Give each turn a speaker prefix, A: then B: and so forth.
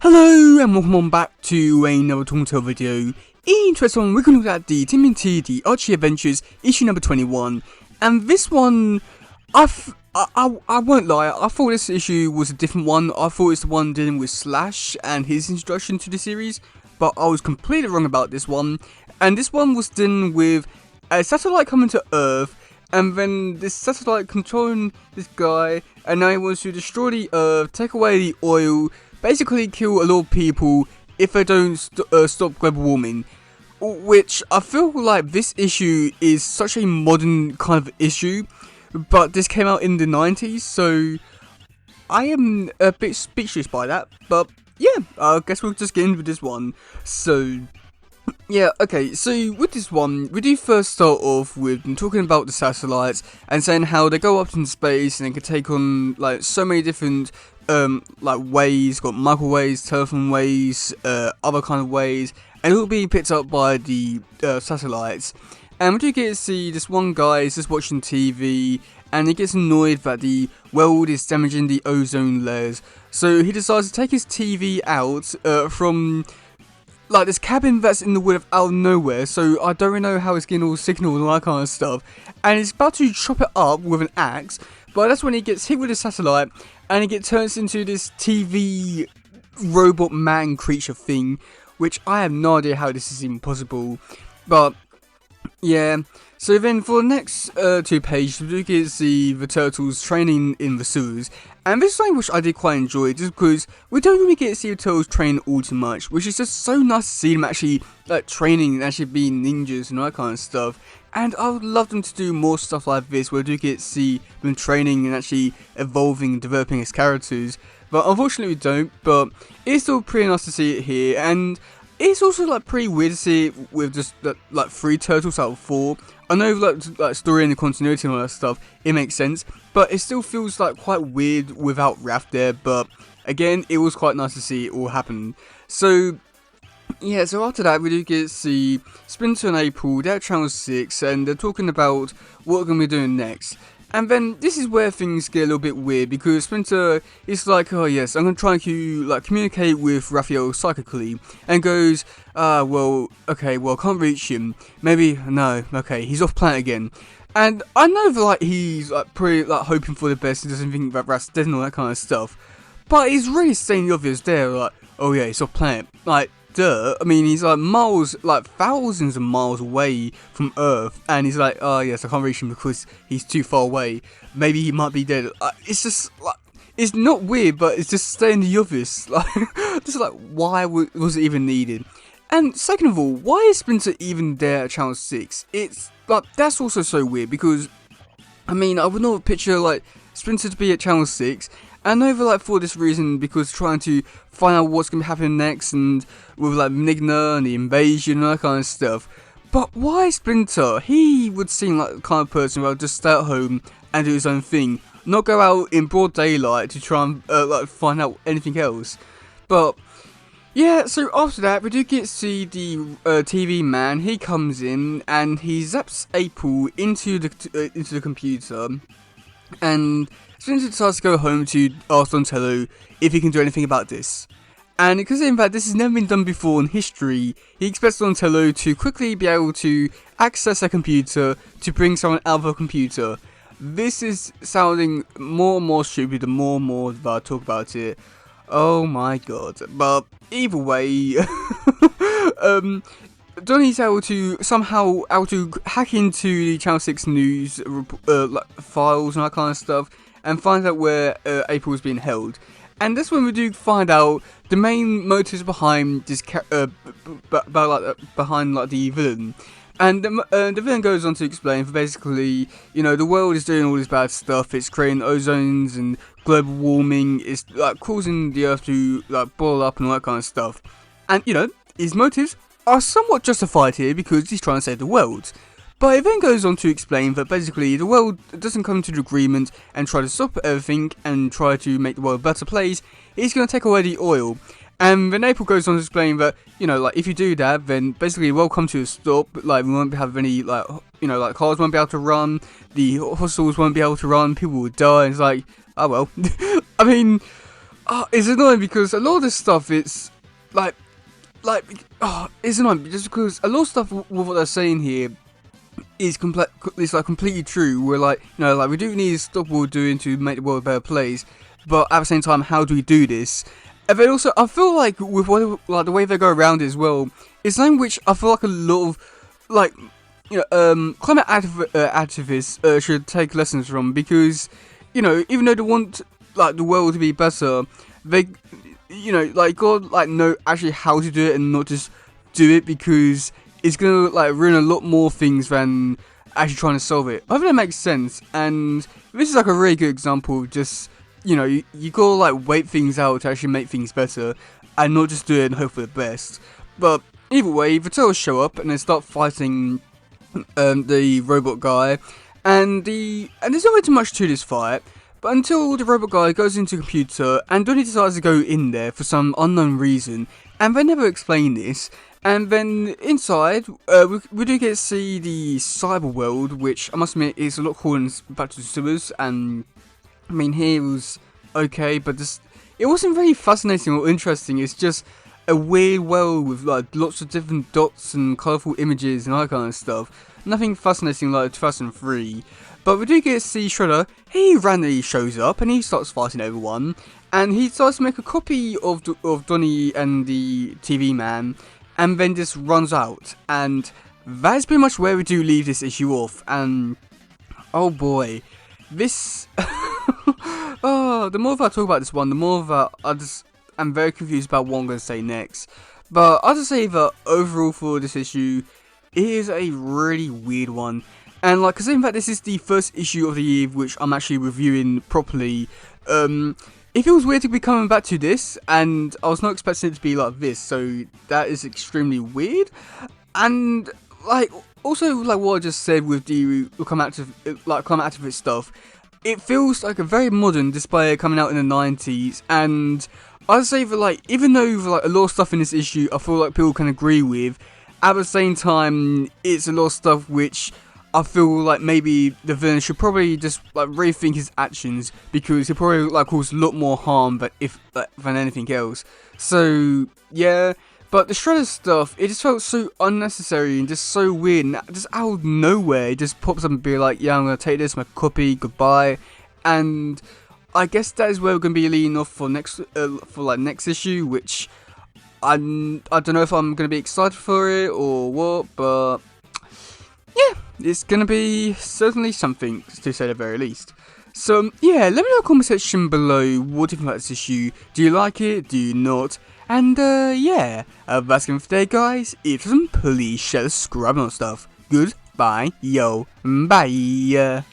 A: Hello and welcome on back to another Toronto video. In today's one, we're going to look at the TMNT, the Archie Adventures, issue number 21. And this one, I won't lie, I thought this issue was a different one. I thought it's the one dealing with Slash and his introduction to the series. But I was completely wrong about this one. And this one was dealing with a satellite coming to Earth. And then this satellite controlling this guy. And now he wants to destroy the Earth, take away the oil, basically kill a lot of people if they don't stop global warming. Which I feel like this issue is such a modern kind of issue, but this came out in the 90s, so I am a bit speechless by that. But yeah, I guess we'll just get into this one. So yeah, okay, so with this one, we do first start off with talking about the satellites and saying how they go up in space and they can take on like so many different like waves, got microwaves, telephone waves, other kind of waves, and it'll be picked up by the satellites. And we do get to see this one guy is just watching TV, and he gets annoyed that the world is damaging the ozone layers. So he decides to take his TV out from like this cabin that's in the wood out of nowhere. So I don't really know how it's getting all signal and all that kind of stuff. And he's about to chop it up with an axe, but that's when he gets hit with a satellite. And it turns into this TV robot man creature thing, which I have no idea how this is even possible. But yeah, so then for the next two pages, we do get to see the turtles training in the sewers. And this is something which I did quite enjoy, just because we don't really get to see the turtles train all too much, which is just so nice to see them actually like training and actually being ninjas and all that kind of stuff. And I would love them to do more stuff like this, where we do get to see them training and actually evolving and developing as characters. But unfortunately we don't, but it's still pretty nice to see it here. And it's also like pretty weird to see it with just like 3 turtles out of 4. I know like story and the continuity and all that stuff, it makes sense, but it still feels like quite weird without Raph there. But again, it was quite nice to see it all happen. So yeah, so after that we do get to see Splinter and April, they're at Channel 6, and they're talking about what we're going to be doing next. And then this is where things get a little bit weird, because Splinter is like, oh yes, I'm going to try to like communicate with Raphael psychically, and goes, well, okay, well, I can't reach him, maybe, no, okay, he's off planet again. And I know that like he's like pretty like hoping for the best, and doesn't think that Raph's dead and all that kind of stuff, but he's really saying the obvious there, like, oh yeah, he's off planet, like, duh. I mean, he's like miles, like thousands of miles away from Earth, and he's like, oh yes, I can't reach him because he's too far away. Maybe he might be dead. It's just like, it's not weird, but it's just stating the obvious. Like, just like, why was it even needed? And second of all, why is Splinter even there at Channel 6? It's like, that's also so weird, because I mean, I would not picture like Splinter to be at Channel 6. And over like for this reason, because trying to find out what's going to be happening next, and with like Nigna and the invasion and that kind of stuff. But why Splinter? He would seem like the kind of person who would just stay at home and do his own thing, not go out in broad daylight to try and like find out anything else. But yeah, so after that we do get to see the TV man. He comes in and he zaps April into the computer, and Splinter decides to go home to ask Donatello if he can do anything about this. And because in fact this has never been done before in history, he expects Donatello to quickly be able to access a computer to bring someone out of a computer. This is sounding more and more stupid the more and more that I talk about it. Oh my god. But either way, Donnie's able to somehow hack into the Channel 6 news like files and that kind of stuff, and find out where April is being held. And that's when we do find out the main motives behind this behind like the villain. And the villain goes on to explain that basically, you know, the world is doing all this bad stuff. It's creating ozones and global warming. It's like causing the Earth to like boil up and all that kind of stuff. And you know, his motives are somewhat justified here because he's trying to save the world. But it then goes on to explain that basically the world doesn't come to an agreement and try to stop everything and try to make the world a better place. He's going to take away the oil. And then April goes on to explain that, you know, like if you do that, then basically we'll come to a stop. Like we won't have any, like, you know, like cars won't be able to run, the hospitals won't be able to run, people will die. And it's like, oh well. I mean, it's annoying because a lot of this stuff, it's like, it's annoying just because a lot of stuff with what they're saying here is it's like completely true. We're like, like we do need to stop what we're doing to make the world a better place, but at the same time, how do we do this? And then also, I feel like with the way they go around it as well, it's something which I feel like a lot of like climate activists should take lessons from, because even though they want like the world to be better, they like God like know actually how to do it and not just do it because it's gonna like ruin a lot more things than actually trying to solve it. I think that makes sense, and this is like a really good example of just you gotta like wait things out to actually make things better and not just do it and hope for the best. But either way, the turtles show up and they start fighting the robot guy, and there's not really too much to this fight. But until the robot guy goes into the computer and Donnie decides to go in there for some unknown reason, and they never explain this. And then inside, we do get to see the cyber world, which I must admit is a lot cooler than Back to the Sewers. And I mean, here was okay, but it wasn't very fascinating or interesting. It's just a weird world with like lots of different dots and colourful images and all that kind of stuff. Nothing fascinating like 2003. But we do get to see Shredder. He randomly shows up and he starts fighting everyone. And he starts to make a copy of Donnie and the TV man, and then just runs out. And that's pretty much where we do leave this issue off. And oh boy, this oh, the more that I talk about this one, the more that I'm very confused about what I'm going to say next. But I'll just say that overall for this issue, it is a really weird one. And like, considering that this is the first issue of the year which I'm actually reviewing properly, it feels weird to be coming back to this, and I was not expecting it to be like this, so that is extremely weird. And like, also like what I just said with the climate activist stuff, it feels like a very modern, despite coming out in the 90s. And I'd say that like, even though like a lot of stuff in this issue I feel like people can agree with, at the same time it's a lot of stuff which I feel like maybe the villain should probably just like rethink his actions, because he probably like cause a lot more harm than anything else. So yeah, but the Shredder stuff, it just felt so unnecessary and just so weird, and just out of nowhere it just pops up and be like, yeah, I'm gonna take this, my copy, goodbye. And I guess that is where we're gonna be leaning off for next issue, which I don't know if I'm gonna be excited for it or what, but yeah, it's gonna be certainly something, to say the very least. So yeah, let me know in the comment section below what do you think about this issue. Do you like it? Do you not? And yeah, that's it for today, guys. If you please share, subscribe and all stuff. Goodbye, yo, bye.